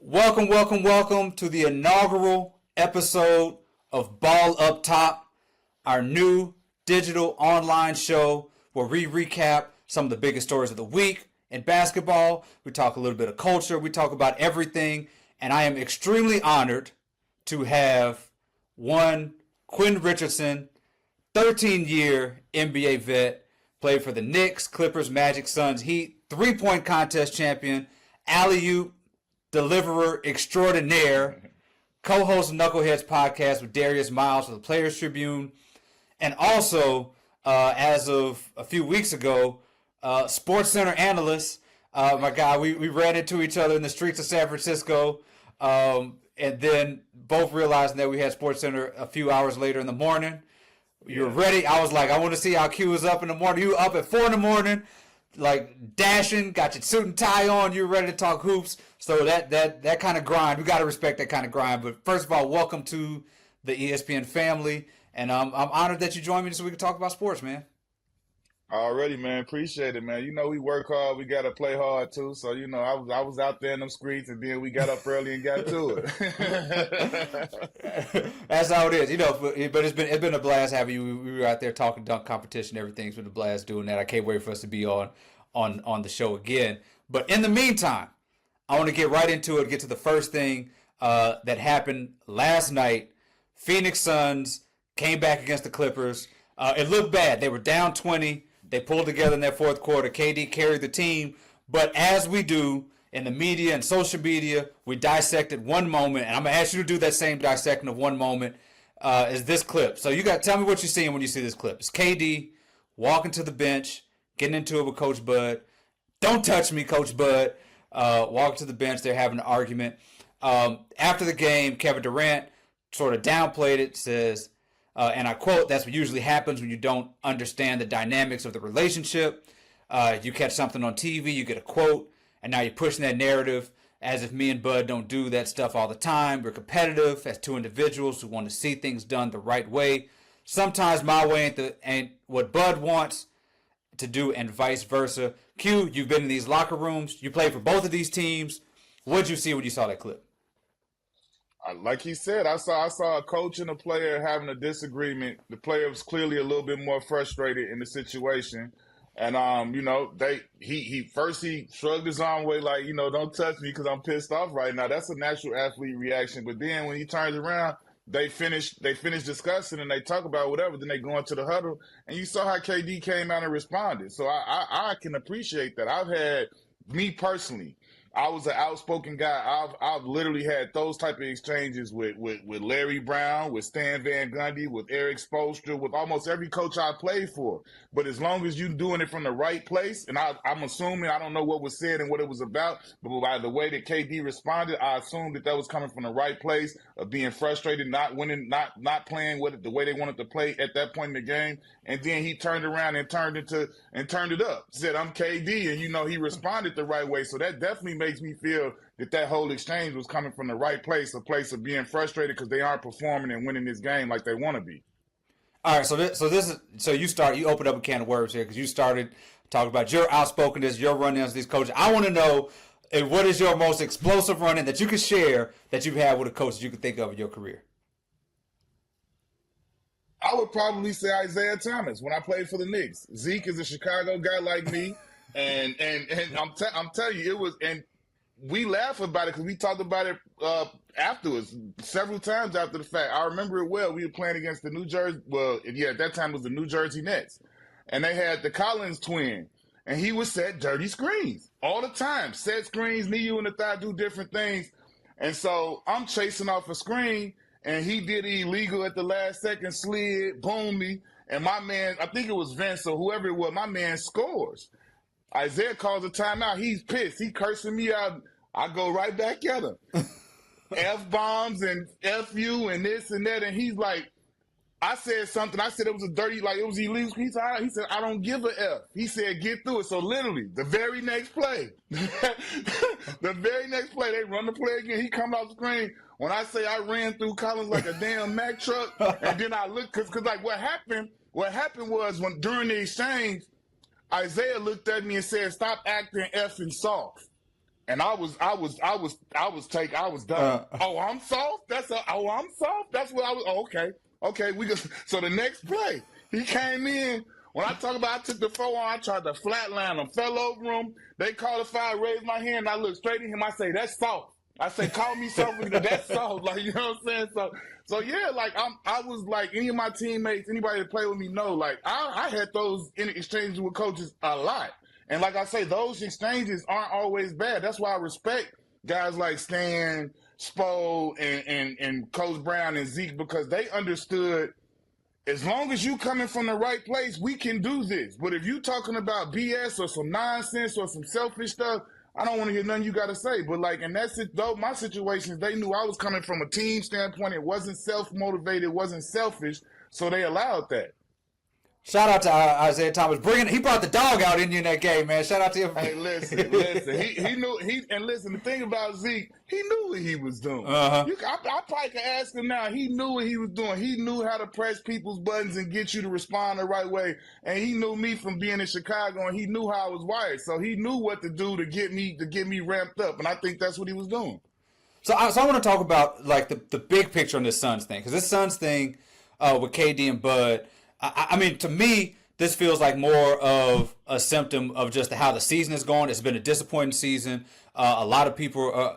Welcome to the inaugural episode of Ball Up Top, our new digital online show where we recap some of the biggest stories of the week in basketball. We talk a little bit of culture. We talk about everything. And I am extremely honored to have one Quentin Richardson, 13-year NBA vet, played for the Knicks, Clippers, Magic, Suns, Heat, three-point contest champion, alley-oop deliverer extraordinaire, co-host of Knuckleheads podcast with Darius Miles for the Players Tribune, and also, as of a few weeks ago, Sports Center analyst. My guy, we ran into each other in the streets of San Francisco, and then both realizing that we had Sports Center a few hours later in the morning. You were ready. I was like, I want to see how Q was up in the morning. You were up at 4 in the morning, like dashing, got your suit and tie on. You were ready to talk hoops. So that kind of grind, we got to respect that kind of grind. But first of all, welcome to the ESPN family. And I'm honored that you joined me so we can talk about sports, man. Already, man. Appreciate it, man. You know, we work hard. We got to play hard, too. So, you know, I was out there in them streets, and then we got up early and got to it. That's how it is. You know, but it's been a blast having you. We were out there talking dunk competition. Everything's been a blast doing that. I can't wait for us to be on the show again. But in the meantime, I want to get right into it, get to the first thing that happened last night. Phoenix Suns came back against the Clippers. It looked bad. They were down 20. They pulled together in that fourth quarter. KD carried the team. But as we do in the media and social media, we dissected one moment. And I'm going to ask you to do that same dissecting of one moment as this clip. So tell me what you're seeing when you see this clip. It's KD walking to the bench, getting into it with Coach Bud. Don't touch me, Coach Bud. Walking to the bench. They're having an argument. After the game, Kevin Durant sort of downplayed it, says, and I quote, "That's what usually happens when you don't understand the dynamics of the relationship. You catch something on TV, you get a quote, and now you're pushing that narrative as if me and Bud don't do that stuff all the time. We're competitive as two individuals who want to see things done the right way. Sometimes my way ain't what Bud wants to do, and vice versa." Q, you've been in these locker rooms. You played for both of these teams. What did you see when you saw that clip? Like he said, I saw a coach and a player having a disagreement. The player was clearly a little bit more frustrated in the situation. And, you know, he shrugged his arm away like, you know, don't touch me because I'm pissed off right now. That's a natural athlete reaction. But then when he turns around, they finish discussing and they talk about whatever. Then they go into the huddle. And you saw how KD came out and responded. So I can appreciate that. Me personally, I was an outspoken guy. I've literally had those type of exchanges with Larry Brown, with Stan Van Gundy, with Eric Spoelstra, with almost every coach I played for. But as long as you're doing it from the right place, and I'm assuming, I don't know what was said and what it was about, but by the way that KD responded, I assumed that was coming from the right place of being frustrated, not winning, not playing the way they wanted to play at that point in the game. And then he turned around and turned it up. Said, "I'm KD," and you know he responded the right way. So that definitely makes me feel that whole exchange was coming from the right place, a place of being frustrated because they aren't performing and winning this game like they want to be. All right, so you opened up a can of worms here because you started talking about your outspokenness, your run-ins with these coaches. I want to know what is your most explosive run-in that you can share that you've had with a coach that you can think of in your career. I would probably say Isaiah Thomas when I played for the Knicks. Zeke is a Chicago guy like me, and I'm telling you, it was, and we laugh about it because we talked about it afterwards, several times after the fact. I remember it well. We were playing against the at that time it was the New Jersey Nets, and they had the Collins twin, and he would set dirty screens all the time. Set screens, knee you in the thigh, do different things, and so I'm chasing off a screen. And he did illegal at the last second, slid, boom me. And my man, I think it was Vince or whoever it was, my man scores. Isaiah calls a timeout. He's pissed. He cursing me out. I go right back at him. F-bombs and F-you and this and that. And he's like, I said something. I said it was a dirty, like it was illegal. He said, "I don't give a F." He said, "Get through it." So literally, the very next play, they run the play again. He comes off the screen. When I say I ran through Collins like a damn Mack truck, and then I looked, because like what happened was during the exchange, Isaiah looked at me and said, "Stop acting effing soft." And I was done. I'm soft. I'm soft. That's what I was. Oh, okay. So the next play, he came in. When I talk about I took the forearm, I tried to flatline him, fell over him. They called a foul, raised my hand, I looked straight at him. I say, that's soft. I say, call me soft because that's soft. Like, you know what I'm saying? So yeah, like I was like any of my teammates, anybody that play with me know, like I had those exchanges with coaches a lot. And like I say, those exchanges aren't always bad. That's why I respect guys like Stan, Spo, and Coach Brown and Zeke, because they understood as long as you coming from the right place, we can do this. But if you talking about BS or some nonsense or some selfish stuff, I don't want to hear nothing you got to say. But like, and that's it, though, my situations, they knew I was coming from a team standpoint. It wasn't self-motivated. It wasn't selfish. So they allowed that. Shout out to Isaiah Thomas. He brought the dog out in you in that game, man. Shout out to him. Hey, listen. He knew. And listen, the thing about Zeke, he knew what he was doing. Uh-huh. I probably could ask him now. He knew what he was doing. He knew how to press people's buttons and get you to respond the right way. And he knew me from being in Chicago, and he knew how I was wired. So he knew what to do to get me ramped up. And I think that's what he was doing. So I want to talk about like the big picture on this Suns thing, because this Suns thing with KD and Bud. I mean, to me, this feels like more of a symptom of just how the season is going. It's been a disappointing season. A lot of people,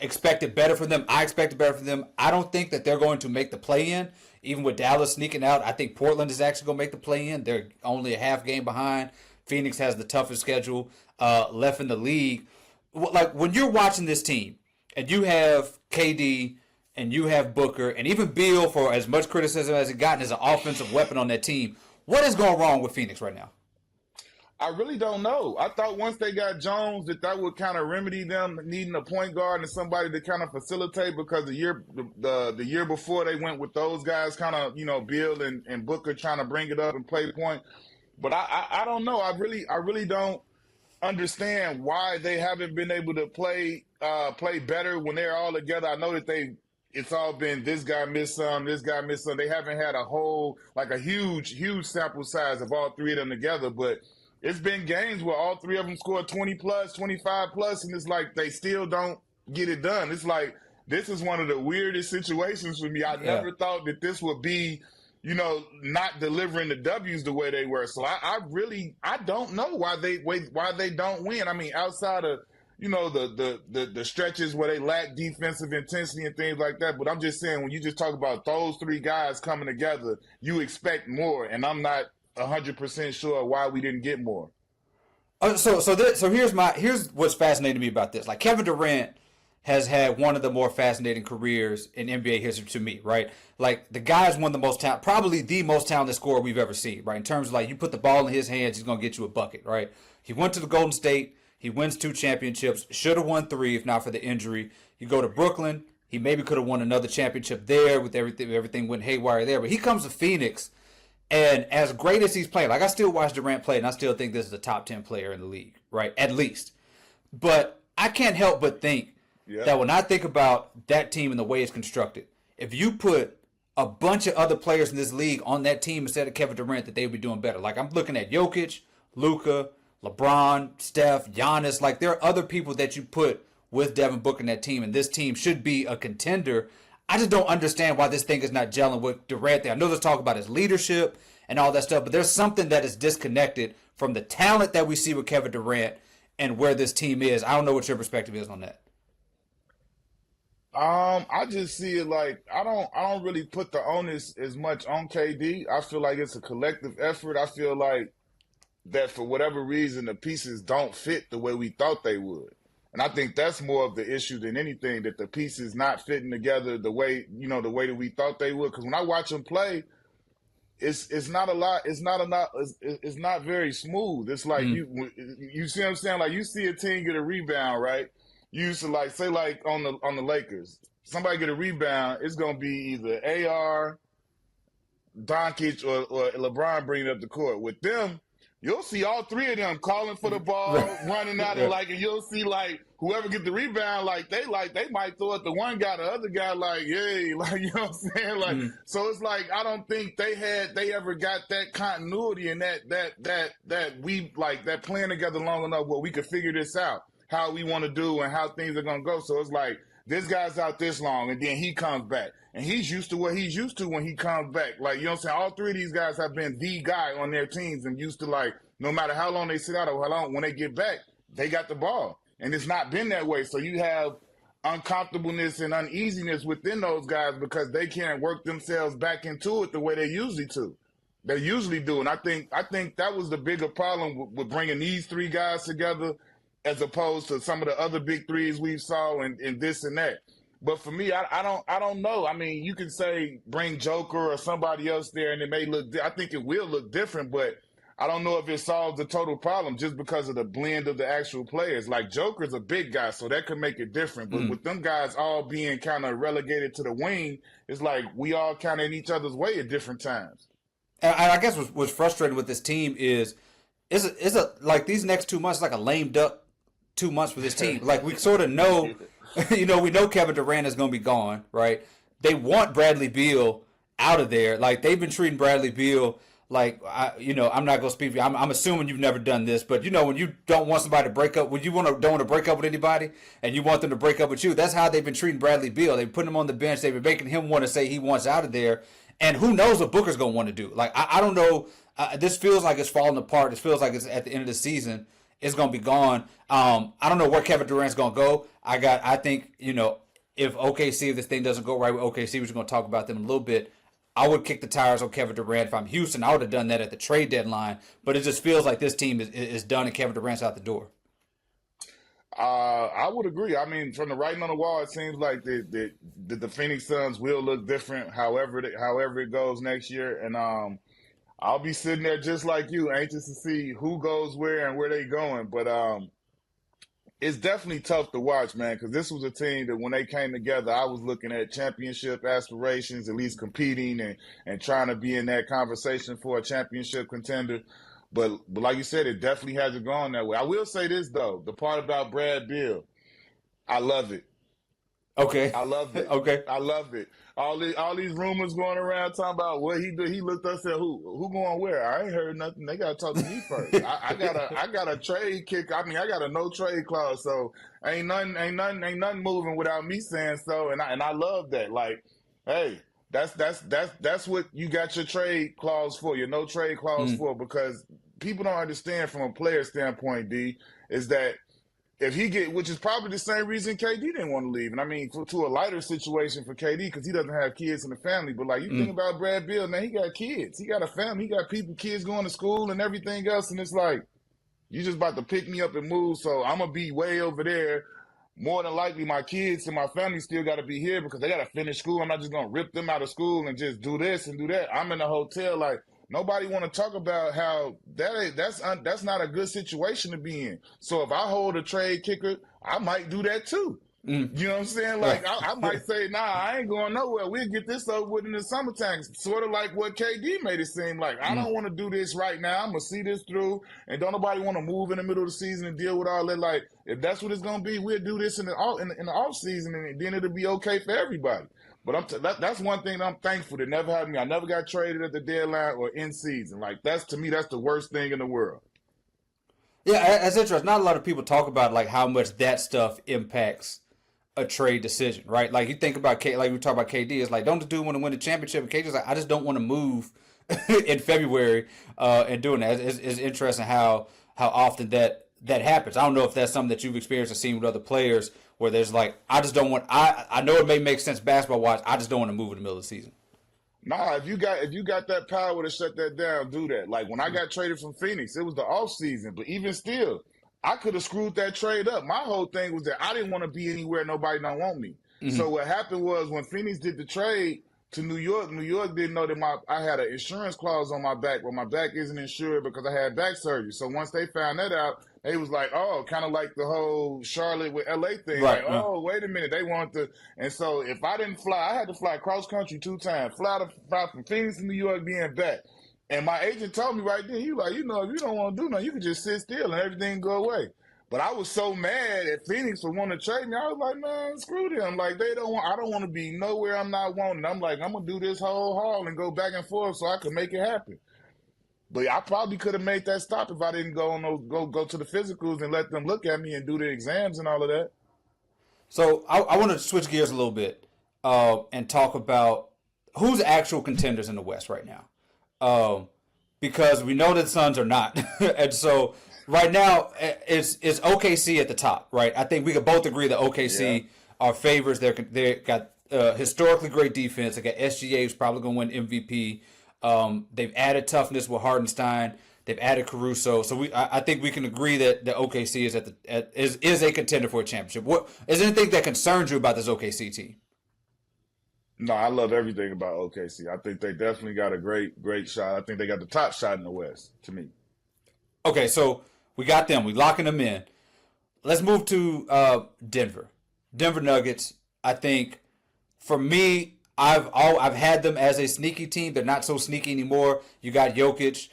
expected better from them. I expected better from them. I don't think that they're going to make the play-in, even with Dallas sneaking out. I think Portland is actually going to make the play-in. They're only a half game behind. Phoenix has the toughest schedule left in the league. Like, when you're watching this team and you have KD and you have Booker, and even Beal, for as much criticism as it gotten, as an offensive weapon on that team, what is going wrong with Phoenix right now? I really don't know. I thought once they got Jones that would kind of remedy them needing a point guard and somebody to kind of facilitate, because the year before they went with those guys, kind of, Beal and Booker trying to bring it up and play point. But I don't know. I really don't understand why they haven't been able to play better when they're all together. I know that it's all been this guy missed some, this guy missed some. They haven't had a huge sample size of all three of them together. But it's been games where all three of them scored 20 plus, 25 plus, and it's like they still don't get it done. It's like this is one of the weirdest situations for me. I never thought that this would be, not delivering the W's the way they were. So I don't know why they don't win. I mean, outside of the stretches where they lack defensive intensity and things like that. But I'm just saying, when you just talk about those three guys coming together, you expect more, and I'm not 100% sure why we didn't get more. So here's what's fascinating to me about this. Like, Kevin Durant has had one of the more fascinating careers in NBA history to me, right? Like, the guy's one of the most probably the most talented scorer we've ever seen, right? In terms of, like, you put the ball in his hands, he's gonna get you a bucket, right? He went to the Golden State. He wins 2 championships. Should have won 3 if not for the injury. You go to Brooklyn. He maybe could have won another championship there with everything went haywire there. But he comes to Phoenix, and as great as he's playing, like, I still watch Durant play, and I still think this is a top 10 player in the league, right? At least. But I can't help but think that when I think about that team and the way it's constructed, if you put a bunch of other players in this league on that team instead of Kevin Durant, that they would be doing better. Like, I'm looking at Jokic, Luka, LeBron, Steph, Giannis. Like, there are other people that you put with Devin Booker in that team, and this team should be a contender. I just don't understand why this thing is not gelling with Durant there. I know there's talk about his leadership and all that stuff, but there's something that is disconnected from the talent that we see with Kevin Durant and where this team is. I don't know what your perspective is on that. I just see it like I don't really put the onus as much on KD. I feel like it's a collective effort. I feel like that for whatever reason the pieces don't fit the way we thought they would. And I think that's more of the issue than anything, that the pieces not fitting together the way that we thought they would. Because when I watch them play, it's not a lot. It's not very smooth. It's like you see what I'm saying? Like, you see a team get a rebound, right? You used to, like, say, like on the Lakers, somebody get a rebound, it's gonna be either AR, Doncic, or LeBron bringing up the court. With them, you'll see all three of them calling for the ball, running out, and you'll see, like, whoever get the rebound, they might throw it to one guy, the other guy, like, yay, like, you know what I'm saying? Like, so it's like, I don't think they ever got that continuity and that we, like, that playing together long enough where we could figure this out. how we want to do and how things are going to go. So it's like, this guy's out this long, and then he comes back. And he's used to what he's used to when he comes back. Like, you know what I'm saying? All three of these guys have been the guy on their teams and used to, like, no matter how long they sit out or how long, when they get back, they got the ball. And it's not been that way. So you have uncomfortableness and uneasiness within those guys because they can't work themselves back into it the way they usually do. They usually do. And I think that was the bigger problem with bringing these three guys together as opposed to some of the other big threes we saw and this and that. But for me, I don't know. I mean, you can say bring Joker or somebody else there, and it may look. I think it will look different, but I don't know if it solves the total problem just because of the blend of the actual players. Like Joker's a big guy, so that could make it different. But with them guys all being kind of relegated to the wing, it's like we all kind of in each other's way at different times. And I guess what's frustrating with this team is like these next 2 months like a lame duck 2 months for this team. Like we sort of know. We know Kevin Durant is going to be gone, right? They want Bradley Beal out of there. Like, they've been treating Bradley Beal like, I'm not going to speak for you. I'm assuming you've never done this, but, when you don't want somebody to break up, when you don't want to break up with anybody and you want them to break up with you, that's how they've been treating Bradley Beal. They've put him on the bench. They've been making him want to say he wants out of there. And who knows what Booker's going to want to do. Like, I don't know. This feels like it's falling apart. It feels like it's at the end of the season. It's going to be gone. I don't know where Kevin Durant's going to go. I think, if OKC, if this thing doesn't go right with OKC, which we're going to talk about them in a little bit, I would kick the tires on Kevin Durant. If I'm Houston, I would have done that at the trade deadline. But it just feels like this team is done and Kevin Durant's out the door. I would agree. I mean, from the writing on the wall, it seems like the Phoenix Suns will look different however it goes next year. And I'll be sitting there just like you, anxious to see who goes where and where they going. But it's definitely tough to watch, man, because this was a team that when they came together, I was looking at championship aspirations, at least competing and trying to be in that conversation for a championship contender. But like you said, it definitely hasn't gone that way. I will say this, though. The part about Brad Beal, I love it. Okay. I love it. Okay. I love it. All these rumors going around talking about what he did. He looked up and said, "Who going where?" I ain't heard nothing. They gotta talk to me first. I got a trade kick. I mean, I got a no trade clause, so ain't nothing moving without me saying so. And I love that. Like, hey, that's what you got your trade clause for. Your no trade clause for, because people don't understand from a player standpoint. D is that. If he which is probably the same reason KD didn't want to leave. And I mean, to a lighter situation for KD because he doesn't have kids in the family. But like you think about Brad Beal, man, he got kids. He got a family. He got kids going to school and everything else. And it's like, you just about to pick me up and move. So I'm going to be way over there. More than likely, my kids and my family still got to be here because they got to finish school. I'm not just going to rip them out of school and just do this and do that. I'm in a hotel like, nobody want to talk about how that's not a good situation to be in. So if I hold a trade kicker, I might do that too. You know what I'm saying? Like I might say, nah, I ain't going nowhere. We'll get this over with in the summertime. Sort of like what KD made it seem like. I don't want to do this right now. I'm gonna see this through, and don't nobody want to move in the middle of the season and deal with all that. Like if that's what it's gonna be, we'll do this in the off season, and then it'll be okay for everybody. But that's one thing that I'm thankful that never happened to me. I never got traded at the deadline or in season. Like to me, that's the worst thing in the world. Yeah, that's interesting. Not a lot of people talk about like how much that stuff impacts a trade decision, right? Like you think about like we talk about KD, it's like don't the dude want to win the championship? And KD's like, I just don't want to move in February and doing that. It's interesting how often that happens. I don't know if that's something that you've experienced or seen with other players where there's like, I just don't want. I know it may make sense basketball wise. I just don't want to move in the middle of the season. Nah, if you got that power to shut that down, do that. Like when I got traded from Phoenix, it was the off season, but even still, I could have screwed that trade up. My whole thing was that I didn't want to be anywhere nobody don't want me. So what happened was when Phoenix did the trade to New York didn't know that I had an insurance clause on my back, where my back isn't insured because I had back surgery. So once they found that out, they was like, oh, kind of like the whole Charlotte with LA thing. Right. Like, oh, wait a minute. They want to. And so if I didn't fly, I had to fly cross country 2 times, fly from Phoenix to New York, being back. And my agent told me right then, he was like, if you don't want to do nothing, you can just sit still and everything go away. But I was so mad at Phoenix for wanting to trade me. I was like, man, screw them. Like, I don't want to be nowhere I'm not wanted. I'm like, I'm going to do this whole haul and go back and forth so I can make it happen. But I probably could have made that stop if I didn't go on those, go to the physicals and let them look at me and do the exams and all of that. So I want to switch gears a little bit and talk about who's the actual contenders in the West right now. Because we know that the Suns are not. And so right now it's OKC at the top, right? I think we could both agree that OKC are favorites. They got historically great defense. They got SGA, who's probably going to win MVP. They've added toughness with Hardenstein. They've added Caruso. So I think we can agree that the OKC is a contender for a championship. What is there anything that concerns you about this OKC team? No, I love everything about OKC. I think they definitely got a great shot. I think they got the top shot in the West, to me. Okay, so we got them. We locking them in. Let's move to Denver. Denver Nuggets. I think for me, I've had them as a sneaky team. They're not so sneaky anymore. You got Jokic.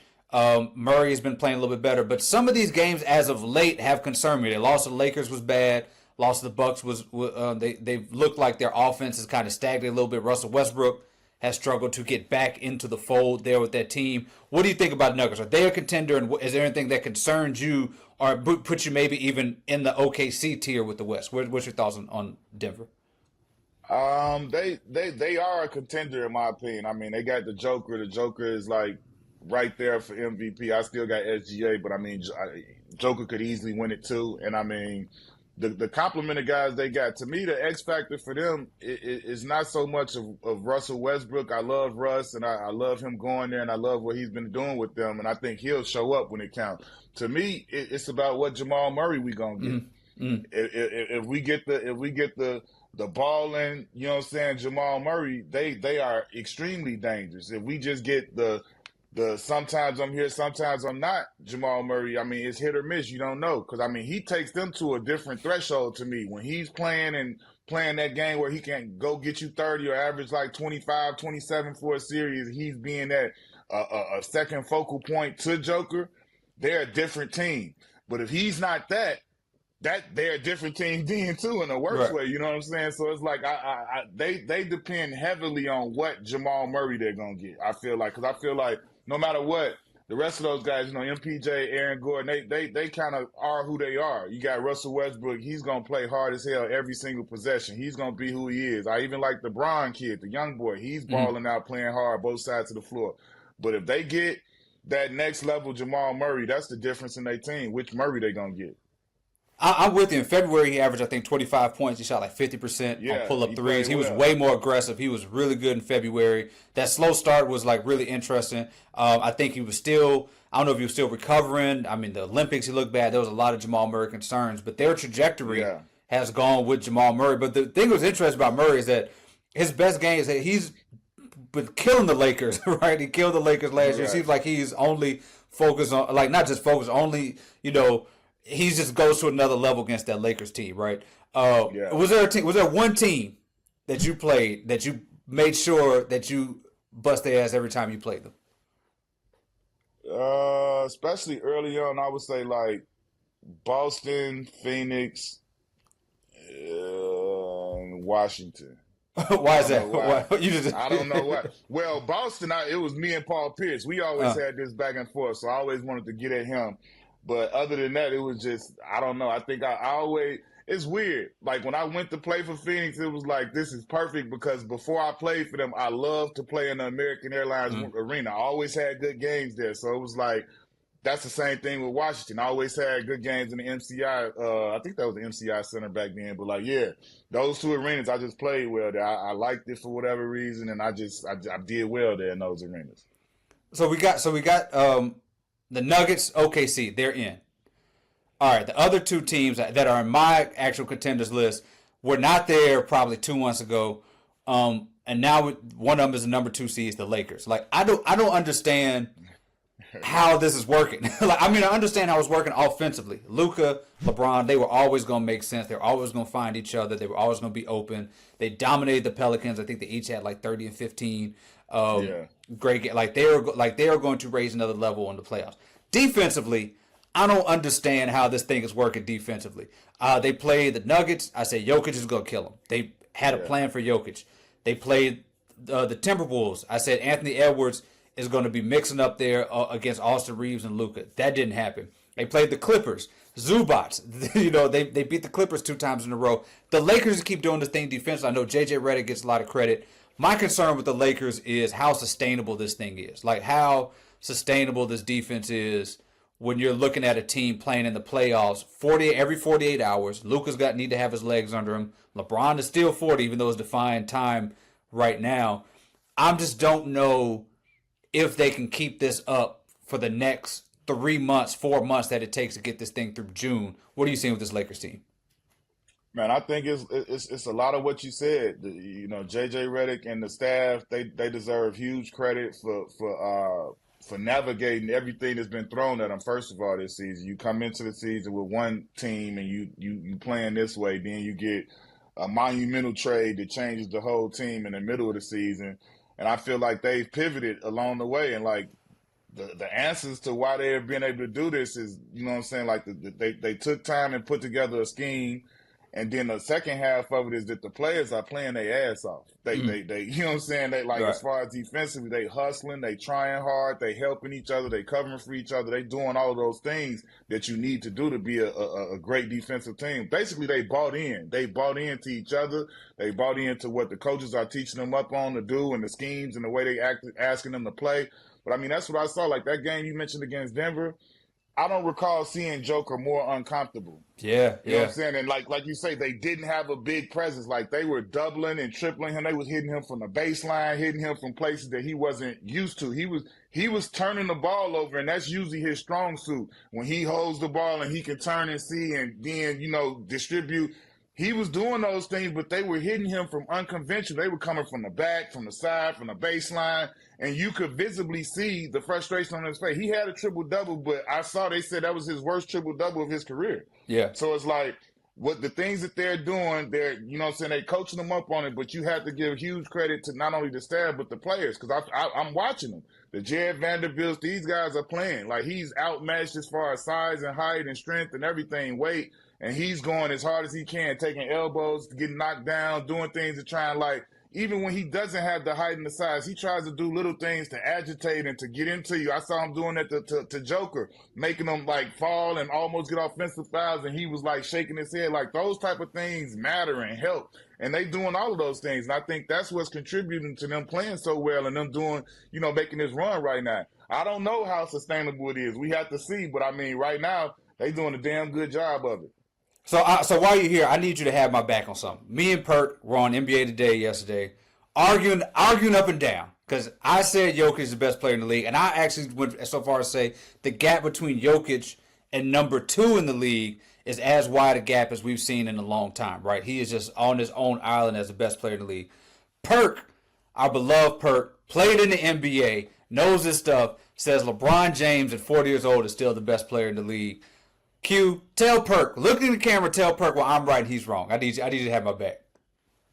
Murray has been playing a little bit better, but some of these games as of late have concerned me. They lost to the Lakers was bad. Lost to the Bucks was they looked like their offense is kind of stagnated a little bit. Russell Westbrook has struggled to get back into the fold there with that team. What do you think about Nuggets? Are they a contender, and is there anything that concerns you or put you maybe even in the OKC tier with the West? What's your thoughts on Denver? They are a contender in my opinion. I mean, they got the Joker. The Joker is like right there for MVP. I still got SGA, but I mean, Joker could easily win it too. And I mean, the complement of guys they got, to me, the X factor for them is not so much of Russell Westbrook. I love Russ, and I love him going there, and I love what he's been doing with them, and I think he'll show up when it counts. To me, it's about what Jamal Murray we gonna get. If we get the balling, you know what I'm saying, Jamal Murray, they are extremely dangerous. If we just get the sometimes I'm here, sometimes I'm not, Jamal Murray, I mean, it's hit or miss. You don't know. Because, I mean, he takes them to a different threshold to me. When he's playing that game where he can go get you 30 or average like 25, 27 for a series, he's being that a second focal point to Joker, they're a different team. But if he's not that they're a different team then too in a worse way, you know what I'm saying? So it's like they depend heavily on what Jamal Murray they're going to get, I feel like. Because I feel like no matter what, the rest of those guys, you know, MPJ, Aaron Gordon, they kind of are who they are. You got Russell Westbrook. He's going to play hard as hell every single possession. He's going to be who he is. I even like the Bron kid, the young boy. He's balling out, playing hard, both sides of the floor. But if they get that next level Jamal Murray, that's the difference in their team. Which Murray they going to get? I'm with you. In February, he averaged, I think, 25 points. He shot like 50% on pull-up threes. He was way more aggressive. He was really good in February. That slow start was, like, really interesting. I think he was still – I don't know if he was still recovering. I mean, the Olympics, he looked bad. There was a lot of Jamal Murray concerns. But their trajectory has gone with Jamal Murray. But the thing that was interesting about Murray is that his best game is that he's been killing the Lakers, right? He killed the Lakers last year. It seems like he's only focused on – like, not just focused, only, you know – he just goes to another level against that Lakers team, right? Was there one team that you played that you made sure that you bust their ass every time you played them? Especially early on, I would say like Boston, Phoenix, and Washington. Why is that? Why. I don't know why. Well, Boston, it was me and Paul Pierce. We always had this back and forth, so I always wanted to get at him. But other than that, it was just, I don't know. I think I always, it's weird. Like when I went to play for Phoenix, it was like, this is perfect because before I played for them, I loved to play in the American Airlines Arena. I always had good games there. So it was like, that's the same thing with Washington. I always had good games in the MCI. I think that was the MCI Center back then. But like, yeah, those two arenas, I just played well there. I liked it for whatever reason, and I did well there in those arenas. So we got the Nuggets, OKC, they're in. All right, the other two teams that are in my actual contenders list were not there probably 2 months ago, and now one of them is the number 2 seed, the Lakers. Like I don't understand how this is working. Like I mean, I understand how it's working offensively. Luka, LeBron, they were always going to make sense. They were always going to find each other. They were always going to be open. They dominated the Pelicans. I think they each had like 30 and 15. Great game. Like they are going to raise another level in the playoffs. Defensively, I don't understand how this thing is working defensively. They played the Nuggets. I say Jokic is going to kill them. They had a plan for Jokic. They played the Timberwolves. I said Anthony Edwards is going to be mixing up there against Austin Reeves and Luka. That didn't happen. They played the Clippers. Zubats, they beat the Clippers 2 times in a row. The Lakers keep doing this thing defensively. I know J.J. Redick gets a lot of credit. My concern with the Lakers is how sustainable this thing is. Like how sustainable this defense is when you're looking at a team playing in the playoffs every 48 hours. Luka's need to have his legs under him. LeBron is still 40, even though it's defying time right now. I just don't know if they can keep this up for the next 3 months, 4 months that it takes to get this thing through June. What are you seeing with this Lakers team? Man, I think it's a lot of what you said. JJ Redick and the staff, they deserve huge credit for navigating everything that's been thrown at them. First of all, this season, you come into the season with one team and you playing this way, then you get a monumental trade that changes the whole team in the middle of the season. And I feel like they've pivoted along the way, and like the answers to why they have been able to do this is, you know what I'm saying, like they took time and put together a scheme. And then the second half of it is that the players are playing their ass off. They you know what I'm saying? They like, right. As far as defensively, they hustling, they trying hard, they helping each other, they covering for each other, they doing all of those things that you need to do to be a great defensive team. Basically, they bought in. They bought into each other. They bought into what the coaches are teaching them up on to do and the schemes and the way they asking them to play. But I mean, that's what I saw. Like that game you mentioned against Denver, I don't recall seeing Joker more uncomfortable. Yeah, you know what I'm saying? And like you say, they didn't have a big presence. Like they were doubling and tripling him. They was hitting him from the baseline, hitting him from places that he wasn't used to. He was turning the ball over, and that's usually his strong suit. When he holds the ball and he can turn and see and then, distribute. He was doing those things, but they were hitting him from unconventional. They were coming from the back, from the side, from the baseline, and you could visibly see the frustration on his face. He had a triple-double, but they said that was his worst triple-double of his career. Yeah. So it's like, what the things that they're doing, they're coaching them up on it, but you have to give huge credit to not only the staff, but the players, because I'm watching them. The Jared Vanderbilts, these guys are playing. Like, he's outmatched as far as size and height and strength and everything, weight. And he's going as hard as he can, taking elbows, getting knocked down, doing things to try and, even when he doesn't have the height and the size, he tries to do little things to agitate and to get into you. I saw him doing that to Joker, making him, fall and almost get offensive fouls, and he was, shaking his head. Those type of things matter and help. And they doing all of those things. And I think that's what's contributing to them playing so well and them doing, making this run right now. I don't know how sustainable it is. We have to see. But, right now, they doing a damn good job of it. So while you're here, I need you to have my back on something. Me and Perk were on NBA Today yesterday, arguing up and down, because I said Jokic is the best player in the league, and I actually went so far as to say the gap between Jokic and number 2 in the league is as wide a gap as we've seen in a long time, right? He is just on his own island as the best player in the league. Perk, our beloved Perk, played in the NBA, knows this stuff, says LeBron James at 40 years old is still the best player in the league. Q, tell Perk, look in the camera, tell Perk, well, I'm right and he's wrong. I need you to have my back.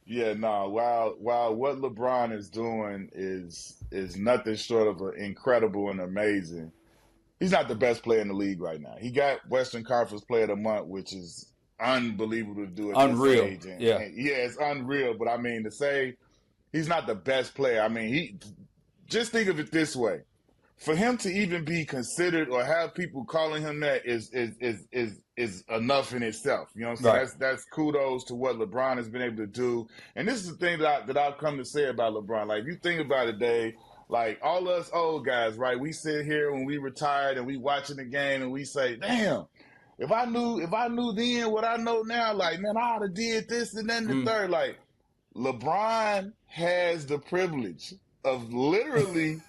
Yeah, no, while what LeBron is doing is nothing short of incredible and amazing, he's not the best player in the league right now. He got Western Conference Player of the Month, which is unbelievable to do at unreal. This age. It's unreal. But, to say he's not the best player, just think of it this way. For him to even be considered or have people calling him that is enough in itself. You know what I'm saying? Right. That's kudos to what LeBron has been able to do. And this is the thing that I've come to say about LeBron. If you think about it, Dave, all us old guys, right? We sit here when we retired and we watching the game and we say, damn, if I knew then what I know now, man, I ought have did this and then the third. LeBron has the privilege of literally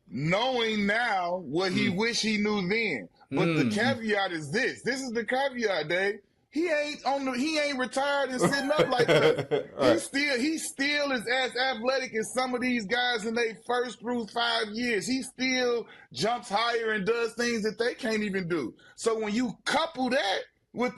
knowing now what he wish he knew then. But the caveat is this. This is the caveat, Dave. He ain't retired and sitting up like that. Right. He still is as athletic as some of these guys in their first through 5 years. He still jumps higher and does things that they can't even do. So when you couple that with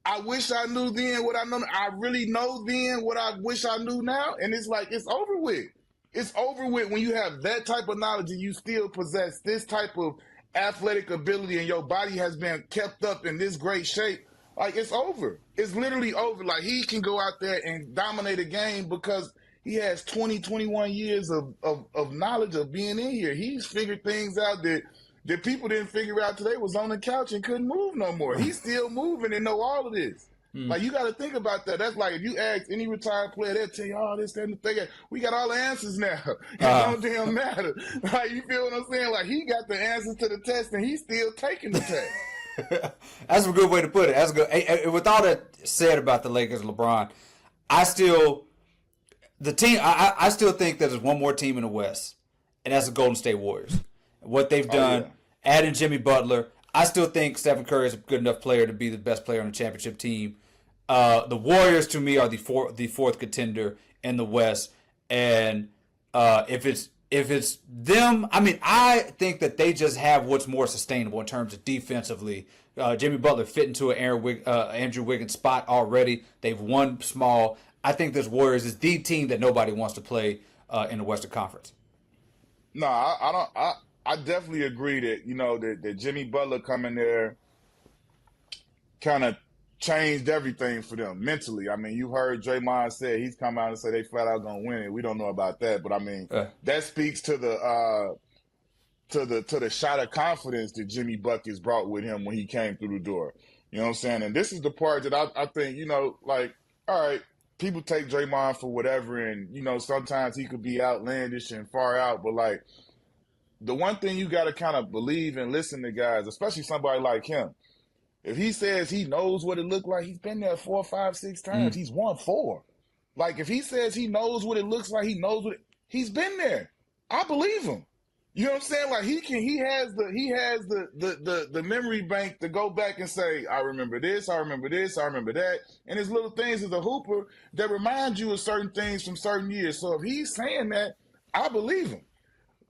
I wish I knew then what I know, I really know then what I wish I knew now, and it's over with. It's over with when you have that type of knowledge and you still possess this type of athletic ability and your body has been kept up in this great shape. It's over. It's literally over. He can go out there and dominate a game because he has 20, 21 years of knowledge of being in here. He's figured things out that people didn't figure out today, was on the couch and couldn't move no more. He's still moving and know all of this. Like, you got to think about that. That's like if you ask any retired player, they'll tell you, oh, this, that, and the thing. We got all the answers now. It don't damn matter. Like, you feel what I'm saying? Like, he got the answers to the test, and he's still taking the test. That's a good way to put it. That's good. Hey, with all that said about the Lakers, LeBron, I still think that there's one more team in the West, and that's the Golden State Warriors. What they've done, adding Jimmy Butler, I still think Stephen Curry is a good enough player to be the best player on the championship team. The Warriors, to me, are the fourth contender in the West, and if it's them, I mean, I think that they just have what's more sustainable in terms of defensively. Jimmy Butler fit into an Andrew Wiggins spot already. They've won small. I think this Warriors is the team that nobody wants to play in the Western Conference. No, I don't. I definitely agree that, you know, that Jimmy Butler coming there kind of changed everything for them mentally. I mean, you heard Draymond say he's come out and say they flat out gonna win it. We don't know about that, but I mean, that speaks to the shot of confidence that Jimmy Buckets brought with him when he came through the door. You know what I'm saying? And this is the part that I think, you know, like, all right, people take Draymond for whatever, and, you know, sometimes he could be outlandish and far out, but, like, the one thing you got to kind of believe and listen to guys, especially somebody like him, if he says he knows what it looked like, he's been there 4, 5, 6 times. He's won 4. Like, if he says he knows what it looks like, he's been there. I believe him. You know what I'm saying? Like, he has the memory bank to go back and say, I remember this, I remember this, I remember that. And his little things as a hooper that remind you of certain things from certain years. So if he's saying that, I believe him.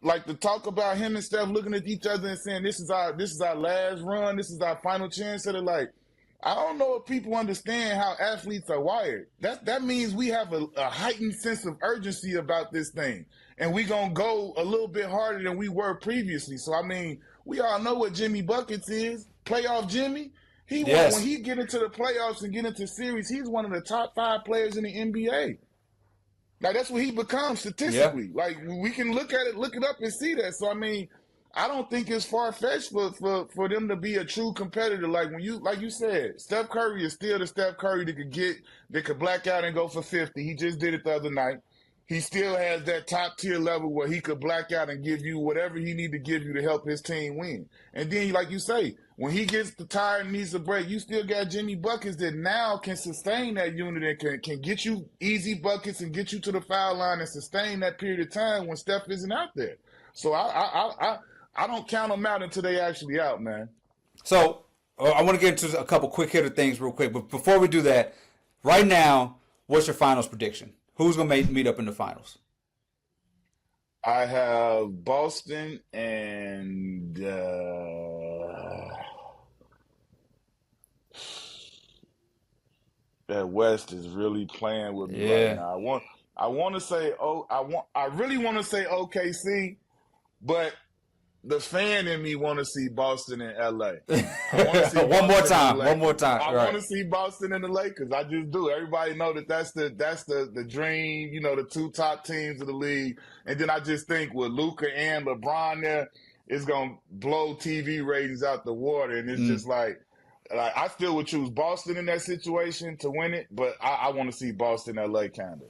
Like, to talk about him and Steph looking at each other and saying, this is our last run, this is our final chance at it. Like, I don't know if people understand how athletes are wired. That means we have a heightened sense of urgency about this thing. And we going to go a little bit harder than we were previously. So, I mean, we all know what Jimmy Buckets is. Playoff Jimmy. When he get into the playoffs and get into series, he's one of the top 5 players in the NBA. Like, that's what he becomes statistically. Yeah. Like, we can look at it, look it up and see that. So, I mean, I don't think it's far-fetched for them to be a true competitor. Like, like you said, Steph Curry is still the Steph Curry that could black out and go for 50. He just did it the other night. He still has that top-tier level where he could black out and give you whatever he need to give you to help his team win. And then, like you say, when he gets tired and needs a break, you still got Jimmy Buckets that now can sustain that unit and can get you easy buckets and get you to the foul line and sustain that period of time when Steph isn't out there. So I don't count them out until they actually out, man. So I want to get into a couple quick hitter things real quick. But before we do that, right now, what's your finals prediction? Who's going to meet up in the finals? I have Boston and that West is really playing with me right now. I really want to say OKC, but the fan in me want to see Boston and LA. One more time. I want to see Boston and the Lakers. I just do. Everybody know that's the dream, you know, the 2 top teams of the league. And then I just think with Luka and LeBron there, it's going to blow TV ratings out the water. And it's just like I still would choose Boston in that situation to win it, but I want to see Boston, LA kind of.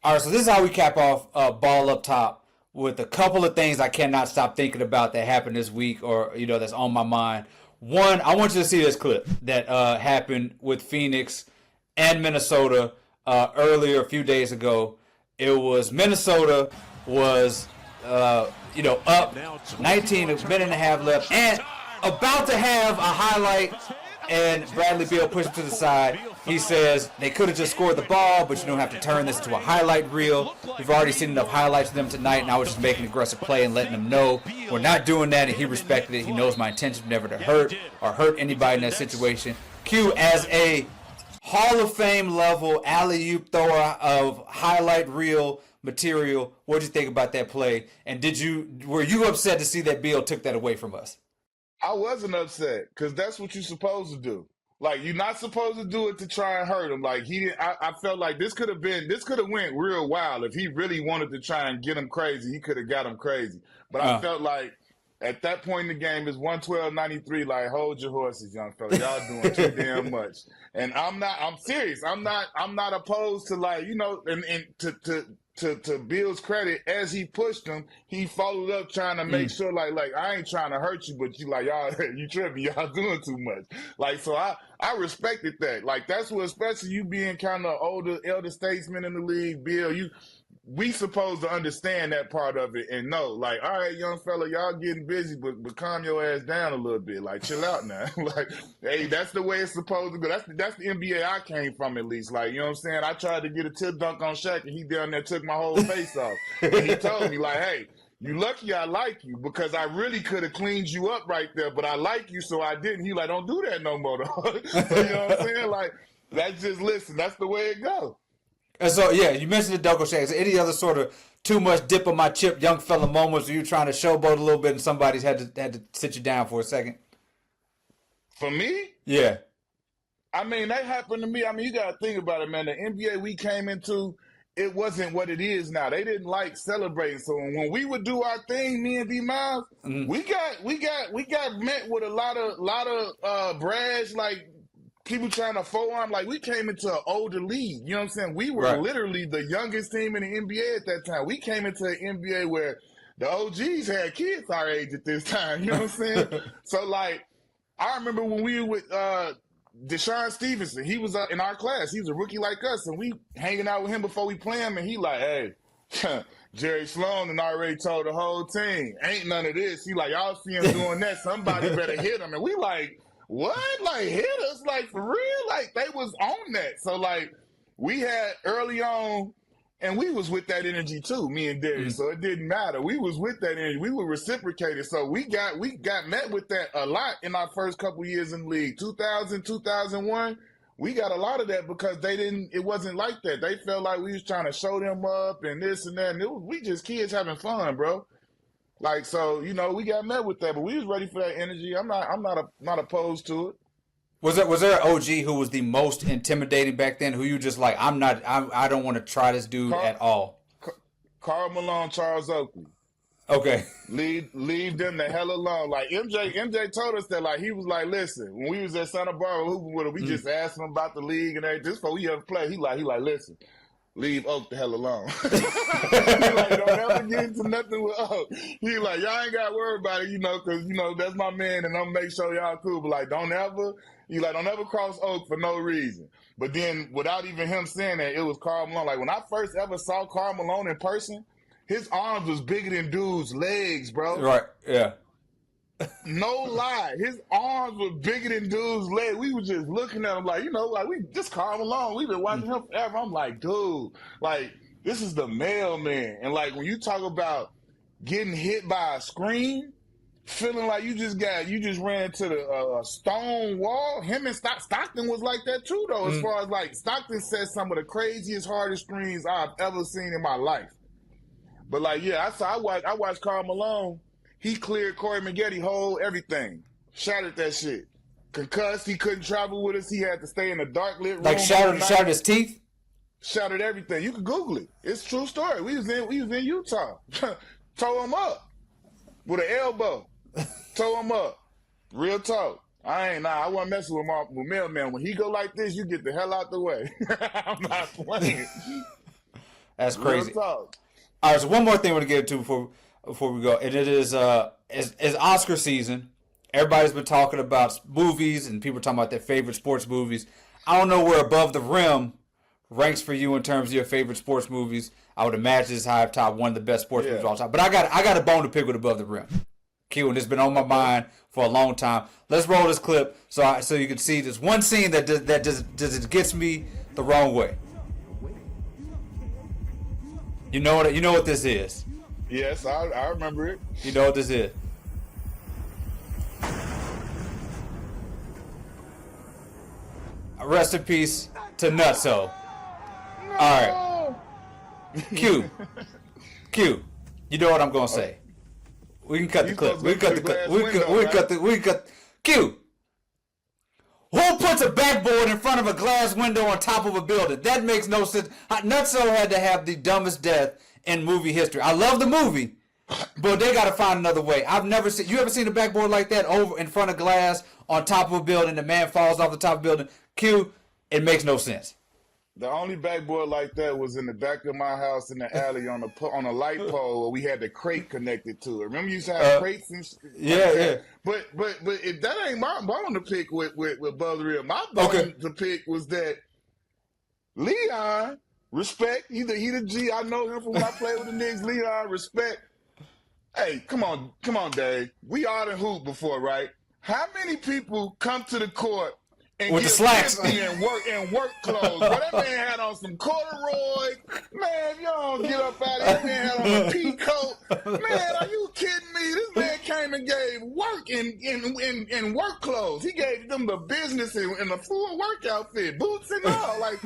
All right, so this is how we cap off Ball Up Top with a couple of things I cannot stop thinking about that happened this week or, you know, that's on my mind. One, I want you to see this clip that happened with Phoenix and Minnesota earlier a few days ago. It was Minnesota was, up 19, a minute and a half left, and about to have a highlight, and Bradley Beal pushed him to the side. He says they could have just scored the ball, but you don't have to turn this into a highlight reel. We've already seen enough highlights of them tonight, and I was just making an aggressive play and letting them know we're not doing that, and he respected it. He knows my intention never to hurt or hurt anybody in that situation. Q, as a Hall of Fame level alley-oop thrower of highlight reel material, what did you think about that play? And were you upset to see that Beal took that away from us? I wasn't upset because that's what you're supposed to do. Like, you're not supposed to do it to try and hurt him. Like, he didn't. I felt like this could have went real wild if he really wanted to try and get him crazy. He could have got him crazy. But I felt like at that point in the game, it's 112-93. Like, hold your horses, young fella. Y'all doing too damn much. And I'm serious. I'm not opposed to, like, you know, and to Bill's credit, as he pushed him, he followed up trying to make sure, like I ain't trying to hurt you, but you like, y'all, you tripping, y'all doing too much. Like, so I respected that. Like, that's what, especially you being kind of elder statesman in the league, Bill, we supposed to understand that part of it and know, like, all right, young fella, y'all getting busy, but calm your ass down a little bit. Like, chill out now. Like, hey, that's the way it's supposed to go. That's the NBA I came from, at least. Like, you know what I'm saying? I tried to get a tip dunk on Shaq, and he down there took my whole face off. And he told me, like, hey, you lucky I like you, because I really could have cleaned you up right there, but I like you, so I didn't. He like, don't do that no more, though. So, you know what I'm saying? Like, that's just, listen, that's the way it goes. And so, yeah, you mentioned the Dunkel Shaq. Is there any other sort of too much dip on my chip young fella moments where you're trying to showboat a little bit and somebody's had to sit you down for a second? For me? Yeah. I mean, that happened to me. I mean, you got to think about it, man. The NBA we came into, it wasn't what it is now. They didn't like celebrating. So when we would do our thing, me and D Miles, we got met with a lot of brash, like, people trying to forearm, like, we came into an older league. You know what I'm saying? We were literally the youngest team in the NBA at that time. We came into an NBA where the OGs had kids our age at this time. You know what I'm saying? So, like, I remember when we were with Deshaun Stevenson. He was in our class. He was a rookie like us, and we hanging out with him before we play him, and he like, hey, Jerry Sloan and already told the whole team, ain't none of this. He like, y'all see him doing that, somebody better hit him. And we like, what? Like, hit us? Like, for real? Like, they was on that. So, like, we had early on, and we was with that energy too, me and Darius. So it didn't matter. We was with that energy. We were reciprocated. So we got met with that a lot in our first couple years in the league. 2000, 2001, we got a lot of that because it wasn't like that. They felt like we was trying to show them up and this and that. And we just kids having fun, bro. Like, so, you know, we got met with that, but we was ready for that energy. I'm not opposed to it. Was there an OG who was the most intimidating back then? Who you just like, I don't want to try this dude at all. Karl Malone, Charles Oakley. Okay. Leave them the hell alone. Like, MJ told us that, like, he was like, listen, when we was at Santa Barbara hooping with him, we just asked him about the league and everything. Just before we ever play, he like, listen, leave Oak the hell alone. He like, don't ever get into nothing with Oak. He like, y'all ain't got to worry about it, you know, because, you know, that's my man, and I'm make sure y'all cool. But, like, don't ever cross Oak for no reason. But then, without even him saying that, it was Karl Malone. Like, when I first ever saw Karl Malone in person, his arms was bigger than dude's legs, bro. Right, yeah. No lie. His arms were bigger than dude's legs. We were just looking at him like, you know, like, we just Karl Malone. We've been watching him forever. I'm like, dude, like, this is the mailman. And, like, when you talk about getting hit by a screen, feeling like you just ran into the stone wall, him and Stockton was like that too, though, as far as, like, Stockton set some of the craziest, hardest screens I've ever seen in my life. But, like, yeah, I watched Karl Malone. He cleared Corey Maggette whole everything. Shattered that shit. Concussed. He couldn't travel with us. He had to stay in a dark lit room. Like shattered his teeth? Shattered everything. You can Google it. It's a true story. We was in Utah. Tore him up with an elbow. Tore him up. Real talk. I wasn't messing with mailman. When he go like this, you get the hell out the way. I'm not playing. That's crazy. Real talk. All right, so one more thing I want to get to before we go, and it is it's Oscar season. Everybody's been talking about movies, and people are talking about their favorite sports movies. I don't know where Above the Rim ranks for you in terms of your favorite sports movies. I would imagine it's high up top, one of the best sports movies of all time. But I got a bone to pick with Above the Rim. Q, and it's been on my mind for a long time. Let's roll this clip so you can see this one scene that just gets me the wrong way. You know what this is. Yes, I remember it. You know what this is. Rest in peace to Nutso. No. All right. Q. You know what I'm gonna say. We can cut the clip. We can cut the clip. We can cut. Q. Who put puts a backboard in front of a glass window on top of a building. That makes no sense. Nutso had to have the dumbest death in movie history. I love the movie, but they got to find another way. I've never seen. You ever seen a backboard like that over in front of glass on top of a building? The man falls off the top of the building. Q. It makes no sense. The only backboard like that was in the back of my house in the alley on a light pole where we had the crate connected to it. Remember you used to have crates and shit? Yeah. But if that ain't my bone to pick with Buzzreal. My bone to pick was that Leon, respect. He the G. I know him from when I played with the Knicks. Leon, respect. Hey, come on, Dave. We all done hoop before, right? How many people come to the court and with the slacks and work clothes? But that man had on some corduroys. Man, if you don't get up out of here, man had on a pea coat. Man, are you kidding me? This man came and gave work in work clothes. He gave them the business in a full work outfit, boots and all. Like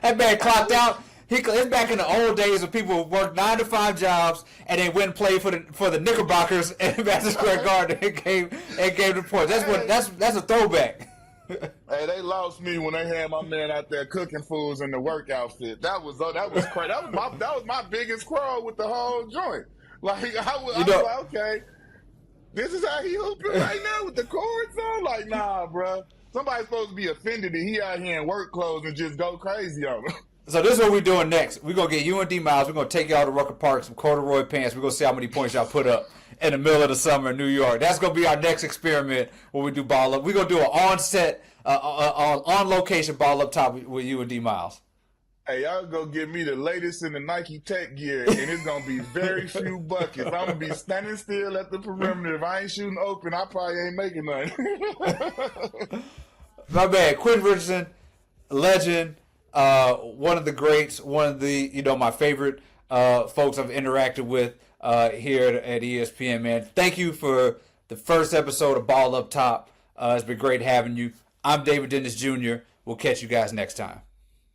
that man clocked out. It's back in the old days when people worked 9 to 5 jobs and they went and played for the Knickerbockers in Madison Square Garden and gave the points. That's a throwback. Hey, they lost me when they had my man out there cooking foods in the work outfit. That was crazy. That was my biggest quarrel with the whole joint. Like I was like, okay, this is how he hooping right now with the chords on. Like, nah, bro. Somebody's supposed to be offended that he out here in work clothes and just go crazy on him. So this is what we're doing next. We're going to get you and D Miles. We're going to take y'all to Rucker Park, some corduroy pants. We're going to see how many points y'all put up in the middle of the summer in New York. That's going to be our next experiment when we do ball up. We're going to do an on-set, on-location ball up top with you and D Miles. Hey, y'all go get me the latest in the Nike Tech gear, and it's going to be very few buckets. I'm going to be standing still at the perimeter. If I ain't shooting open, I probably ain't making nothing. My bad. Quentin Richardson, legend. One of the greats, one of the, my favorite folks I've interacted with here at ESPN, man. Thank you for the first episode of Ball Up Top. It's been great having you. I'm David Dennis Jr. We'll catch you guys next time.